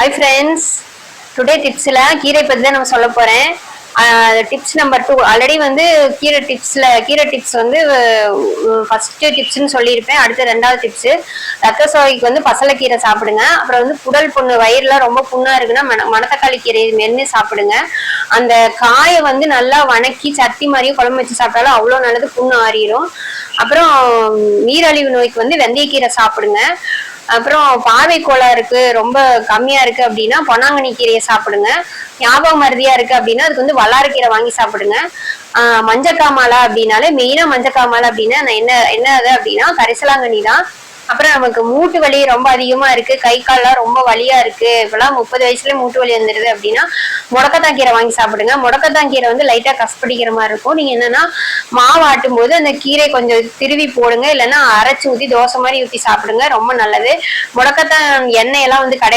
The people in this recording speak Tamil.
ஹாய் ஃப்ரெண்ட்ஸ், டுடே டிப்ஸில் கீரை பற்றி தான் நம்ம சொல்ல போகிறேன். Tips number 2. ஆல்ரெடி வந்து கீரை டிப்ஸ் வந்து ஃபஸ்ட்டு டிப்ஸ்ன்னு சொல்லியிருப்பேன். அடுத்து 2வது டிப்ஸு, ரத்த சோகைக்கு வந்து பசலைக்கீரை சாப்பிடுங்க. அப்புறம் வந்து குடல் புண்ணு, வயிறுலாம் ரொம்ப புண்ணாக இருக்குன்னா மணத்தக்காளி கீரை மென்று சாப்பிடுங்க. அந்த காயை வந்து நல்லா வணக்கி சட்னி மாதிரியும் குழம்பு வச்சு சாப்பிட்டாலும் அவ்வளோ நல்லது, புண்ணு ஆறிடும். அப்புறம் நீரழிவு நோய்க்கு வந்து வெந்தயக்கீரை சாப்பிடுங்க. அப்புறம் பார்வை கோளாறுக்கு ரொம்ப கம்மியா இருக்கு அப்படின்னா பொன்னாங்கண்ணி கீரையை சாப்பிடுங்க. ஞாபக மருதியா இருக்கு அப்படின்னா அதுக்கு வந்து வல்லாரக்கீரை வாங்கி சாப்பிடுங்க. மஞ்சக்காமாலை அப்படின்னாலே மெயினா மஞ்சக்காமாலை அப்படின்னா என்னது அப்படின்னா கரிசலாங்கண்ணி தான். அப்புறம் நமக்கு மூட்டு வலி ரொம்ப அதிகமா இருக்கு, கை கால்லாம் ரொம்ப வலியா இருக்கு, இப்பெல்லாம் 30 வயசுலயே மூட்டு வலி வந்துடுது அப்படின்னா முடக்கத்தான் கீரை வாங்கி சாப்பிடுங்க. முடக்கத்தான் கீரை வந்து லைட்டா கசப்பிடிக்கிற மாதிரி இருக்கும். நீங்க என்னன்னா மாவு ஆட்டும் போது அந்த கீரை கொஞ்சம் திருவி போடுங்க, இல்லைன்னா அரைச்சு ஊத்தி தோசை மாதிரி ஊத்தி சாப்பிடுங்க, ரொம்ப நல்லது. முடக்கத்தான் எண்ணெய் எல்லாம் வந்து கடை